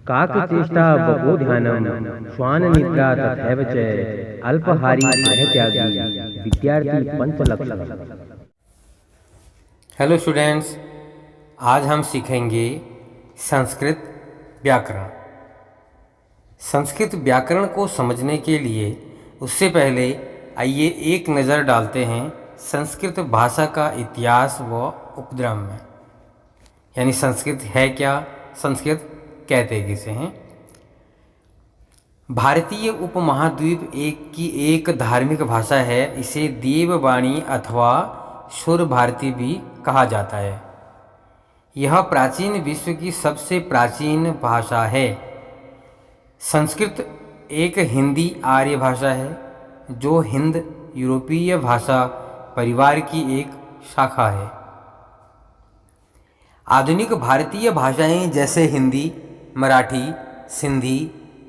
काकचेष्टा बकोध्यानम श्वाननिद्रा तथैव च अल्पाहारी गृहत्यागी विद्यार्थी पंचलक्षण। हेलो स्टूडेंट्स, आज हम सीखेंगे संस्कृत व्याकरण। संस्कृत व्याकरण को समझने के लिए उससे पहले आइए एक नज़र डालते हैं संस्कृत भाषा का इतिहास व उपद्रव में। यानी संस्कृत है क्या, संस्कृत कहते किसे हैं। भारतीय उपमहाद्वीप की एक धार्मिक भाषा है। इसे देववाणी अथवा सुर भारती भी कहा जाता है। यह प्राचीन विश्व की सबसे प्राचीन भाषा है। संस्कृत एक हिंदी आर्य भाषा है जो हिंद यूरोपीय भाषा परिवार की एक शाखा है। आधुनिक भारतीय भाषाएं जैसे हिंदी, मराठी, सिंधी,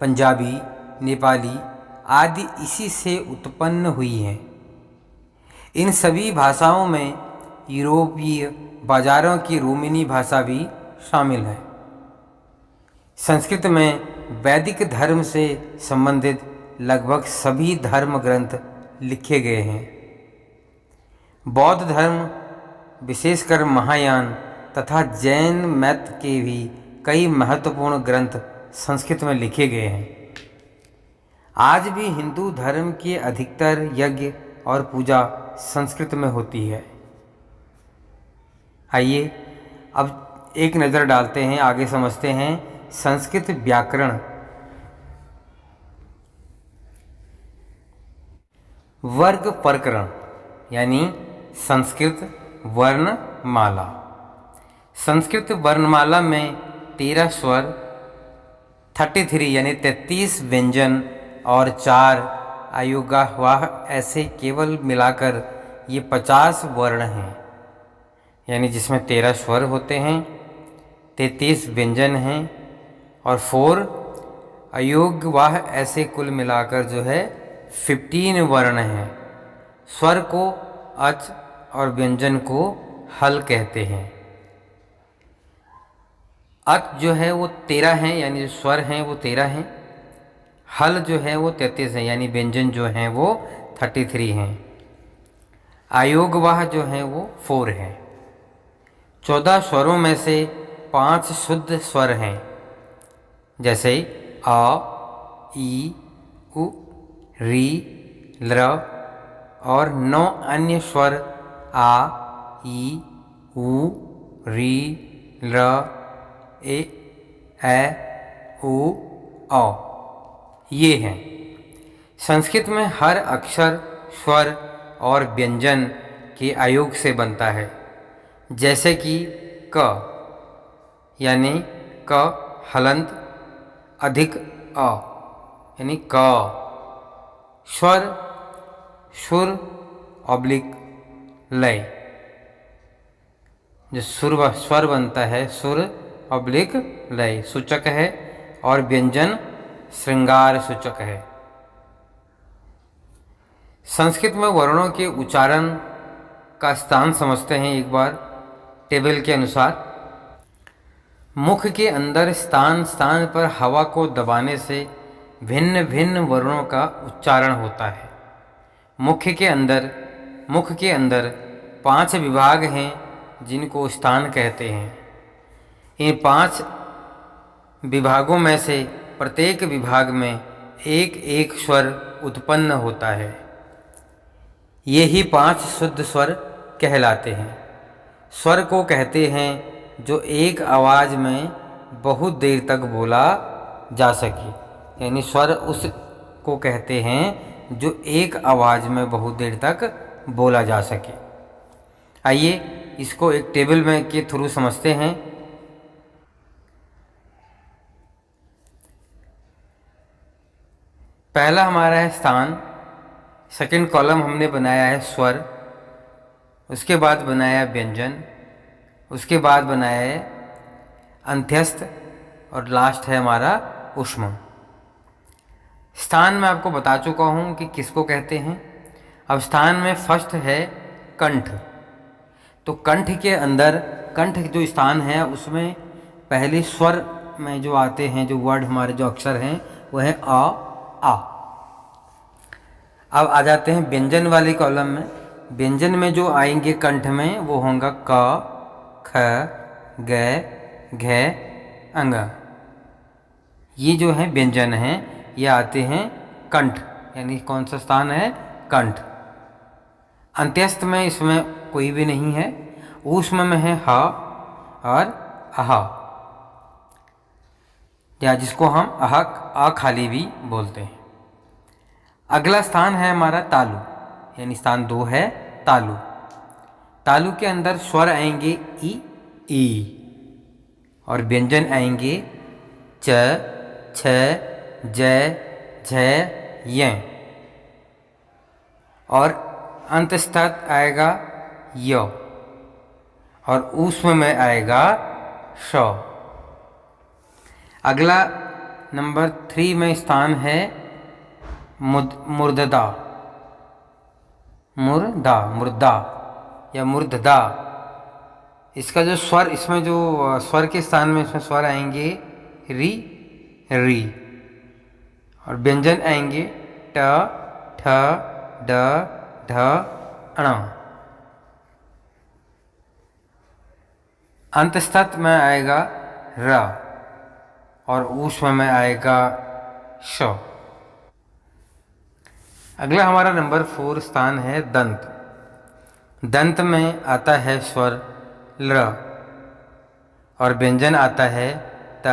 पंजाबी, नेपाली आदि इसी से उत्पन्न हुई हैं। इन सभी भाषाओं में यूरोपीय बाजारों की रोमनी भाषा भी शामिल है। संस्कृत में वैदिक धर्म से संबंधित लगभग सभी धर्म ग्रंथ लिखे गए हैं। बौद्ध धर्म, विशेषकर महायान तथा जैन मत के भी कई महत्वपूर्ण ग्रंथ संस्कृत में लिखे गए हैं। आज भी हिंदू धर्म के अधिकतर यज्ञ और पूजा संस्कृत में होती है। आइए अब एक नज़र डालते हैं, आगे समझते हैं संस्कृत व्याकरण। वर्ग प्रकरण यानी संस्कृत वर्णमाला। संस्कृत वर्णमाला में 13 स्वर, 33 यानी 33 व्यंजन और 4 अयोगावाह ऐसे केवल मिलाकर ये 50 वर्ण हैं। यानी जिसमें 13 स्वर होते हैं, 33 व्यंजन हैं और 4 अयोगवाह ऐसे कुल मिलाकर जो है 15 वर्ण हैं। स्वर को अच और व्यंजन को हल कहते हैं। अच जो है वो 13 हैं, यानी जो स्वर हैं वो 13 हैं। हल जो है वो 33 हैं, यानी व्यंजन जो हैं वो 33 हैं। आयोगवाह जो हैं वो 4 हैं। 14 स्वरों में से 5 शुद्ध स्वर हैं, जैसे अ, ई, उ, री, ल और 9 अन्य स्वर आ, ई, उ, री, ल, ए, उ, औ ये हैं। संस्कृत में हर अक्षर स्वर और व्यंजन के आयोग से बनता है। जैसे कि क यानी क हलंत अधिक अ यानी क। स्वर सुर ऑब्लिक लय, जो स्वर बनता है सुर ऑब्लिक लय सूचक है और व्यंजन श्रृंगार सूचक है। संस्कृत में वर्णों के उच्चारण का स्थान समझते हैं एक बार टेबल के अनुसार। मुख के अंदर स्थान स्थान पर हवा को दबाने से भिन्न भिन्न वर्णों का उच्चारण होता है। मुख के अंदर 5 विभाग हैं जिनको स्थान कहते हैं। इन 5 विभागों में से प्रत्येक विभाग में एक एक स्वर उत्पन्न होता है। ये ही 5 शुद्ध स्वर कहलाते हैं। स्वर को कहते हैं जो एक आवाज़ में बहुत देर तक बोला जा सके। यानी स्वर उस को कहते हैं जो एक आवाज़ में बहुत देर तक बोला जा सके। आइए इसको एक टेबल में के थ्रू समझते हैं। पहला हमारा है स्थान, सेकंड कॉलम हमने बनाया है स्वर, उसके बाद बनाया व्यंजन, उसके बाद बनाया है अंत्यस्थ और लास्ट है हमारा ऊष्म। स्थान में आपको बता चुका हूँ कि किसको कहते हैं। अब स्थान में फर्स्ट है कंठ। तो कंठ के अंदर, कंठ जो स्थान है उसमें पहले स्वर में जो आते हैं, जो वर्ड हमारे जो अक्षर हैं, वो है अ, आ। अब आ जाते हैं व्यंजन वाले कॉलम में। व्यंजन में जो आएंगे कंठ में वो होगा क, ख, ग, घ, अंग। ये जो है व्यंजन हैं, ये आते हैं कंठ, यानी कौन सा स्थान है? कंठ। अंत्यस्थ में इसमें कोई भी नहीं है। ऊष्म में है ह और अह, या जिसको हम अहक आ खाली भी बोलते हैं। अगला स्थान है हमारा तालु, यानी स्थान 2 है तालु। तालु के अंदर स्वर आएंगे ई और व्यंजन आएंगे च, छ, ज, झ, य और अंतस्थात आएगा य और ऊष्म में आएगा श। अगला नंबर 3 में स्थान है मुर्दा या मुर्ददा। इसका जो स्वर, इसमें जो स्वर के स्थान में इसमें स्वर आएंगे री, री और व्यंजन आएंगे ट, ठ, ड, ढ, ण। अंतस्थत में आएगा र और ऊष्म में आएगा श। अगला हमारा नंबर 4 स्थान है दंत। दंत में आता है स्वर ल और व्यंजन आता है त,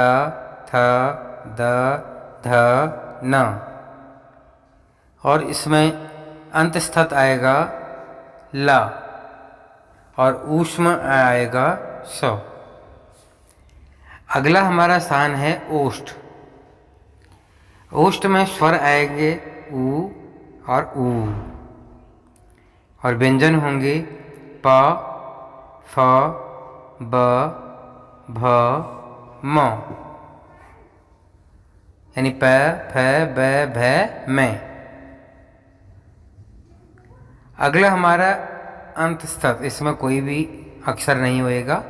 थ, द, ध, न और इसमें अंतस्थत आएगा ला और ऊष्म आएगा स। अगला हमारा स्थान है ओष्ठ। ओष्ठ में स्वर आएंगे ऊ और व्यंजन होंगे प, फ, ब, भ, म, यानी प, फ, ब, भ, मैं। अगला हमारा अंतस्थत, इसमें कोई भी अक्षर नहीं होएगा,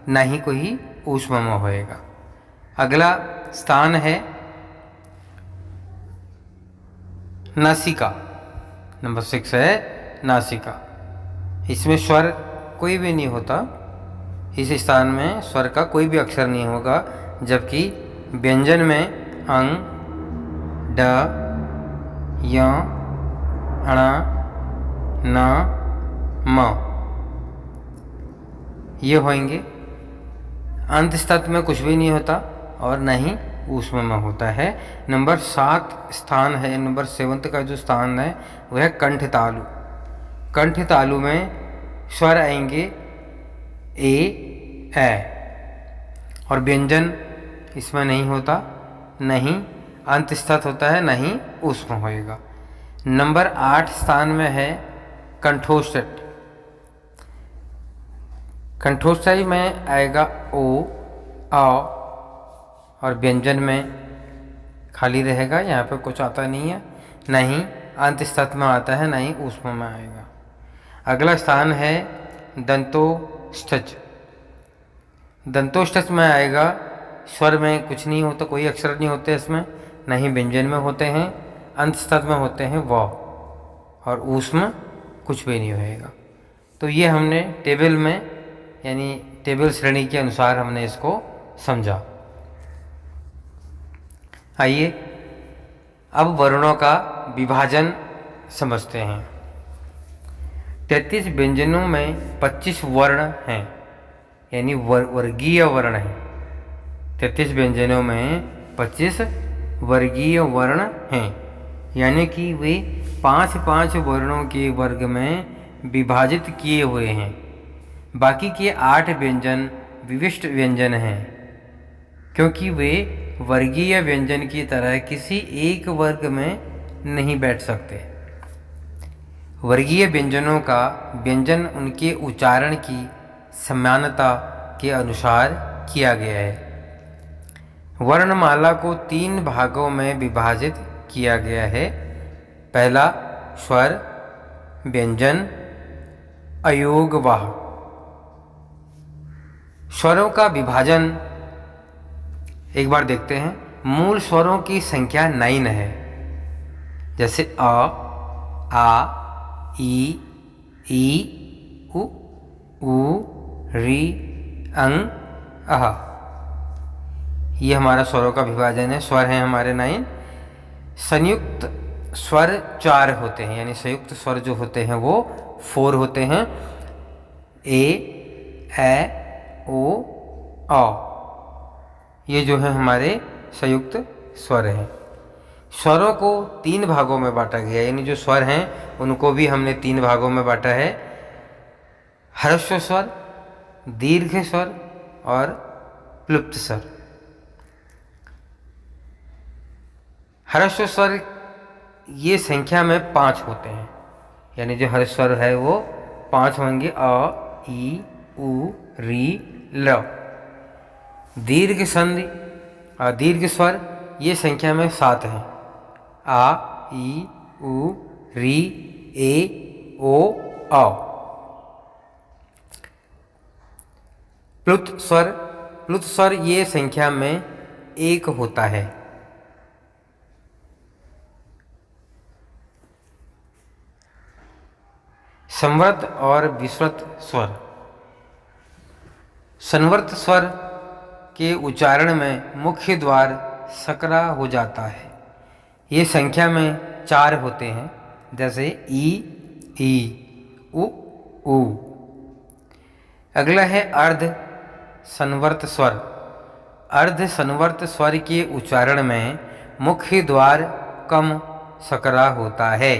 ना ही कोई ऊष्म होएगा। अगला स्थान है नासिका, नंबर 6 है नासिका। इसमें स्वर कोई भी नहीं होता, इस स्थान में स्वर का कोई भी अक्षर नहीं होगा, जबकि व्यंजन में अंग, ड, य, अण, न, म ये होंगे। अंतस्थत में कुछ भी नहीं होता और न ही ऊष्म में होता है। नंबर 7 स्थान है, नंबर 7 का जो स्थान है वह है कंठ तालु। कंठ तालु में स्वर आएंगे ए और व्यंजन इसमें नहीं होता, नहीं अंतस्थत होता है, नहीं ऊष्म होएगा। नंबर 8 स्थान में है कंठोष्ठ। कंठोष्ठाई में आएगा ओ, आ और व्यंजन में खाली रहेगा, यहाँ पे कुछ आता नहीं है, नहीं अंतस्थत में आता है, नहीं ऊष्म में आएगा। अगला स्थान है दंतोष्ठज। दंतोष्ठज में आएगा, स्वर में कुछ नहीं होता, कोई अक्षर नहीं होते इसमें, नहीं व्यंजन में होते हैं, अंतस्थत में होते हैं व और ऊष्म कुछ भी नहीं होएगा। तो ये हमने टेबल में, यानी टेबल श्रेणी के अनुसार हमने इसको समझा। आइए अब वर्णों का विभाजन समझते हैं। 33 व्यंजनों में 25 वर्ण हैं, यानी वर्गीय वर्ण हैं। 33 व्यंजनों में 25 वर्गीय वर्ण हैं, यानी कि वे 5-5 वर्णों के वर्ग में विभाजित किए हुए हैं। बाकी के 8 व्यंजन विशिष्ट व्यंजन हैं, क्योंकि वे वर्गीय व्यंजन की तरह किसी एक वर्ग में नहीं बैठ सकते। वर्गीय व्यंजनों का व्यंजन उनके उच्चारण की समानता के अनुसार किया गया है। वर्णमाला को 3 भागों में विभाजित किया गया है। पहला स्वर, व्यंजन, अयोगवाह। स्वरों का विभाजन एक बार देखते हैं। मूल स्वरों की संख्या 9 है। जैसे अ, आ, ई, उ, री, अंग, अह। ये हमारा स्वरों का विभाजन है। स्वर हैं हमारे 9। संयुक्त स्वर 4 होते हैं, यानी संयुक्त स्वर जो होते हैं वो 4 होते हैं। ए, ओ, औ। ये जो है हमारे संयुक्त स्वर हैं। स्वरों को 3 भागों में बांटा गया है, यानी जो स्वर हैं उनको भी हमने 3 भागों में बांटा है। ह्रस्व स्वर, दीर्घ स्वर और प्लुप्त स्वर। ह्रस्व स्वर ये संख्या में 5 होते हैं, यानी जो ह्रस्व स्वर है वो 5 होंगे। अ, ई, उ, री, ल। दीर्घ संधि और दीर्घ स्वर ये संख्या में 7 हैं। आ, ई, उ, री, ए, ओ, औ। प्लुत स्वर ये संख्या में 1 होता है। संवर्त और विस्वृत स्वर। संवर्त स्वर के उच्चारण में मुख्य द्वार सकरा हो जाता है। ये संख्या में 4 होते हैं। जैसे ई, उ, ऊ। अगला है अर्ध संवर्त स्वर। अर्ध संवर्त स्वर के उच्चारण में मुख्य द्वार कम सकरा होता है।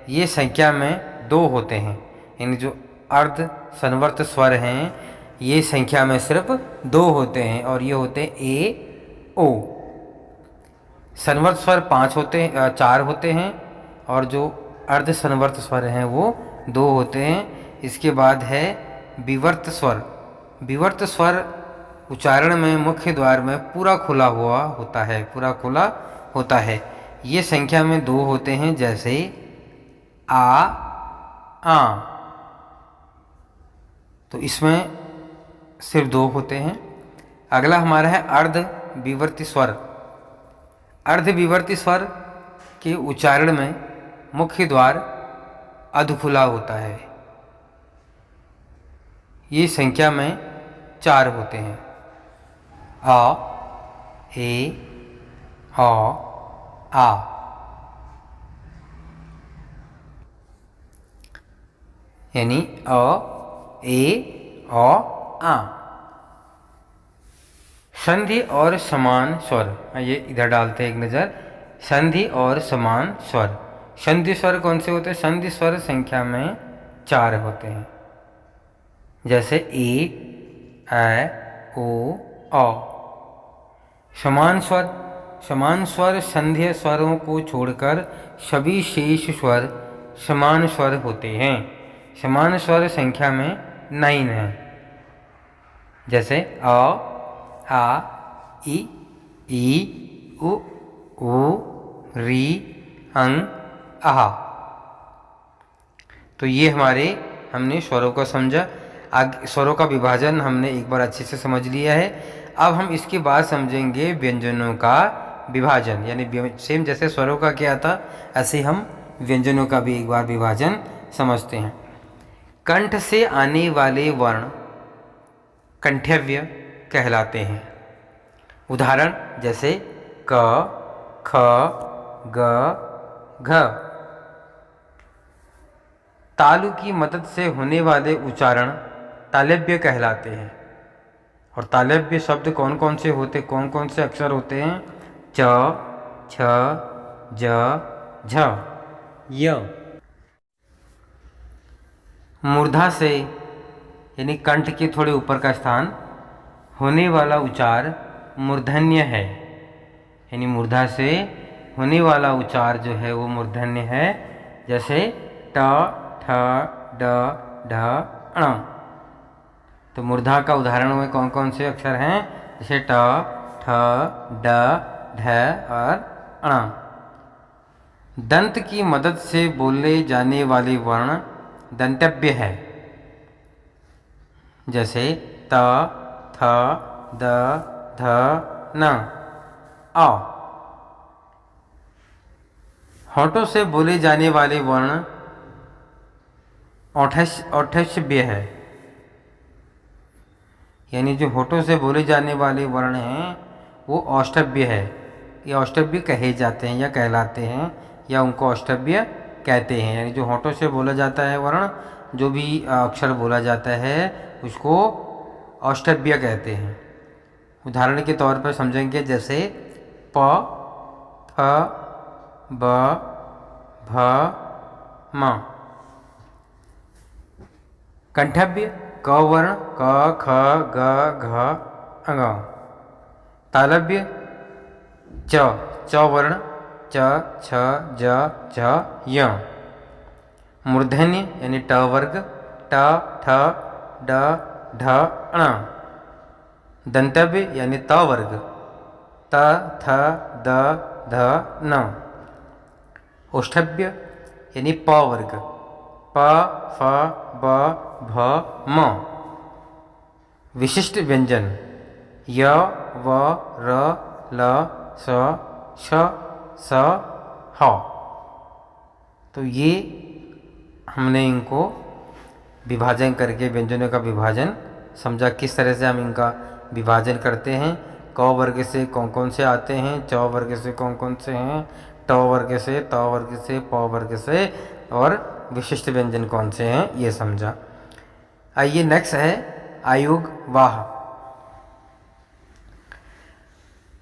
ये संख्या में 2 होते हैं। इन जो अर्ध संवर्त स्वर हैं ये संख्या में सिर्फ 2 होते हैं, और ये होते हैं ए, ओ। संवर्त स्वर 4 होते हैं, और जो अर्ध संवर्त स्वर हैं वो 2 होते हैं। इसके बाद है विवर्त स्वर। विवर्त स्वर उच्चारण में मुख्य द्वार में पूरा खुला हुआ होता है, पूरा खुला होता है। ये संख्या में 2 होते हैं। जैसे आ, तो इसमें सिर्फ 2 होते हैं। अगला हमारा है अर्ध विवर्ती स्वर। अर्ध विवर्ती स्वर के उच्चारण में मुख्य द्वार अध खुला होता है। ये संख्या में 4 होते हैं। आ, ए, औ, आ। यानी अ, ए, औ, आ। संधि और समान स्वर, ये इधर डालते हैं एक नज़र। संधि और समान स्वर। संधि स्वर कौन से होते हैं? संधि स्वर संख्या में 4 होते हैं। जैसे ए, ओ, औ। समान स्वर संध्य स्वरों को छोड़कर सभी शेष स्वर समान स्वर होते हैं। समान स्वर संख्या में 9 है। जैसे अ, आ, ई, उ, री, अंग, आह। तो ये हमारे हमने स्वरों को समझा। स्वरों का विभाजन हमने एक बार अच्छे से समझ लिया है। अब हम इसके बाद समझेंगे व्यंजनों का विभाजन, यानी सेम जैसे स्वरों का क्या था ऐसे हम व्यंजनों का भी एक बार विभाजन समझते हैं। कंठ से आने वाले वर्ण कंठव्य कहलाते हैं। उदाहरण जैसे क, ख, ग, घ। तालु की मदद से होने वाले उच्चारण तालव्य कहलाते हैं। और तालव्य शब्द कौन कौन से अक्षर होते हैं? च, छ, ज, झ, य। मूर्धा से यानी कंठ के थोड़े ऊपर का स्थान होने वाला उच्चार मूर्धन्य है। यानी मूर्धा से होने वाला उच्चार जो है वो मूर्धन्य है। जैसे ट, ठ, ड, ढ, ण। तो मूर्धा का उदाहरण में कौन कौन से अक्षर हैं? जैसे ट, ठ, ड, ढ और ण। दंत की मदद से बोले जाने वाले वर्ण दंतव्य है। जैसे त, थ, द, ध, न, अ। होठों से बोले जाने वाले वर्ण औठस्यव्य है, यानी जो होठों से बोले जाने वाले वर्ण हैं वो औष्ठव्य है। ये औष्ठव्य कहे जाते हैं या कहलाते हैं, या उनको औष्ठव्य कहते हैं। यानी जो होठों से बोला जाता है वर्ण, जो भी अक्षर बोला जाता है उसको औष्ठव्य कहते हैं। उदाहरण के तौर पर समझेंगे, जैसे प, फ, ब, भ, म। कंठव्य क वर्ण क, ख, ग, घ, अ। तालव्य च वर्ण च, छ, ज, झ, य। मूर्धन्य यानी ट वर्ग ट, ठ, ड, ढ, ण। दंतव्य यानी त वर्ग त, थ, द, ध, न। ओष्ठव्य यानी प वर्ग प, फ, ब, भ, म। विशिष्ट व्यंजन य, व, र, ल, स, श, स, ह। तो ये हमने इनको विभाजन करके व्यंजनों का विभाजन समझा, किस तरह से हम इनका विभाजन करते हैं। क वर्ग से कौन कौन से आते हैं, च वर्ग से कौन कौन से हैं, ट वर्ग से, त वर्ग से, प वर्ग से, और विशिष्ट व्यंजन कौन से हैं ये समझा। आइए नेक्स्ट है आयुग वाह।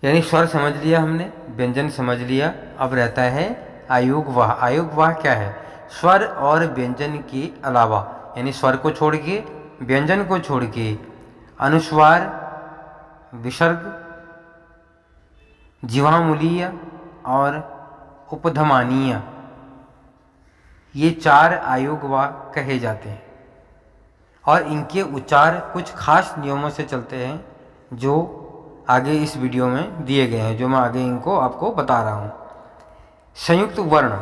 यानी स्वर समझ लिया हमने, व्यंजन समझ लिया, अब रहता है आयुग वाह। आयुग वाह क्या है? स्वर और व्यंजन के अलावा, यानी स्वर को छोड़ के, व्यंजन को छोड़ के, अनुस्वार, विसर्ग, जिह्वामूलीय और उपधमानीय, ये 4 आयुग वाह कहे जाते हैं। और इनके उच्चार कुछ खास नियमों से चलते हैं जो आगे इस वीडियो में दिए गए हैं, जो मैं आगे इनको आपको बता रहा हूँ। संयुक्त वर्ण,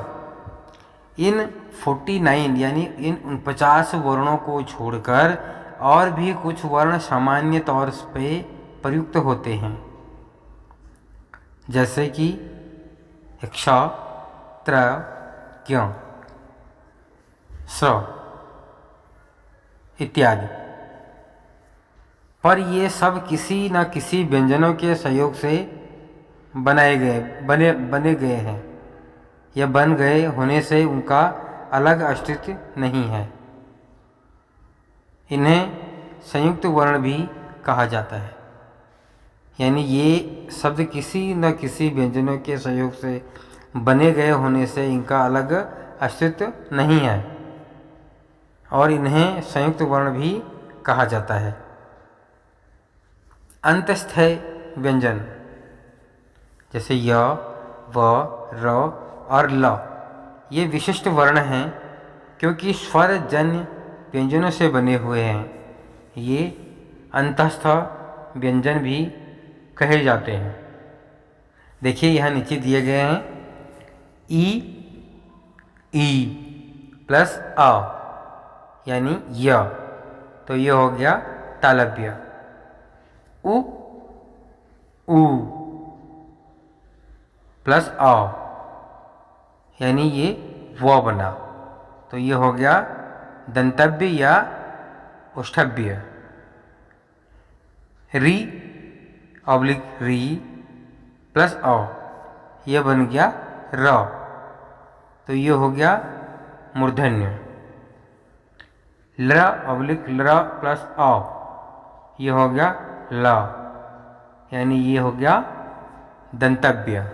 इन 49 यानी इन 49 वर्णों को छोड़कर और भी कुछ वर्ण सामान्य तौर पे प्रयुक्त होते हैं, जैसे कि क्ष, त्र, ज्ञ, स्र इत्यादि। पर ये सब किसी न किसी व्यंजनों के सहयोग से बने गए हैं, या बन गए होने से उनका अलग अस्तित्व नहीं है। इन्हें संयुक्त वर्ण भी कहा जाता है, यानी ये शब्द किसी न किसी व्यंजनों के सहयोग से बने गए होने से इनका अलग अस्तित्व नहीं है, और इन्हें संयुक्त वर्ण भी कहा जाता है। अंतस्थय व्यंजन जैसे य, व, र और ल, ये विशिष्ट वर्ण हैं क्योंकि स्वर जन्य व्यंजनों से बने हुए हैं। ये अंतस्थ व्यंजन भी कहे जाते हैं। देखिए यहाँ नीचे दिए गए हैं, ई प्लस अ यानी य, तो ये हो गया तालव्य। उ प्लस अ यानी ये व बना, तो ये हो गया दंतव्य या ओष्ठव्य। री ऑब्लिक री प्लस अ, ये बन गया र, तो ये हो गया मूर्धन्य। ल ऑब्लिक ल प्लस अ, ये हो गया ल, यानी ये हो गया दंतव्य।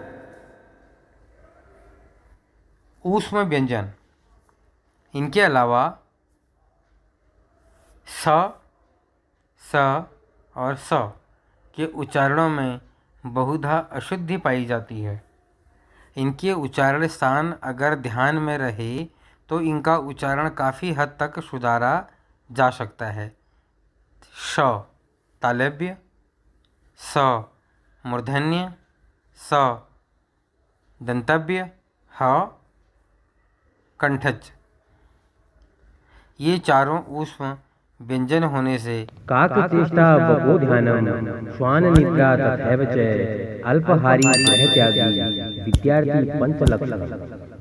ऊष्म व्यंजन, इनके अलावा स, स और स के उच्चारणों में बहुधा अशुद्धि पाई जाती है। इनके उच्चारण स्थान अगर ध्यान में रहे तो इनका उच्चारण काफ़ी हद तक सुधारा जा सकता है। श तालव्य, स मूर्धन्य, स दंतव्य, ह कंठज, ये चारों ऊष्म व्यंजन होने से काकचेष्टा बको ध्यानम श्वान निद्रा तथैव च अल्पहारी गृहत्यागी विद्यार्थी पंचलक्षण।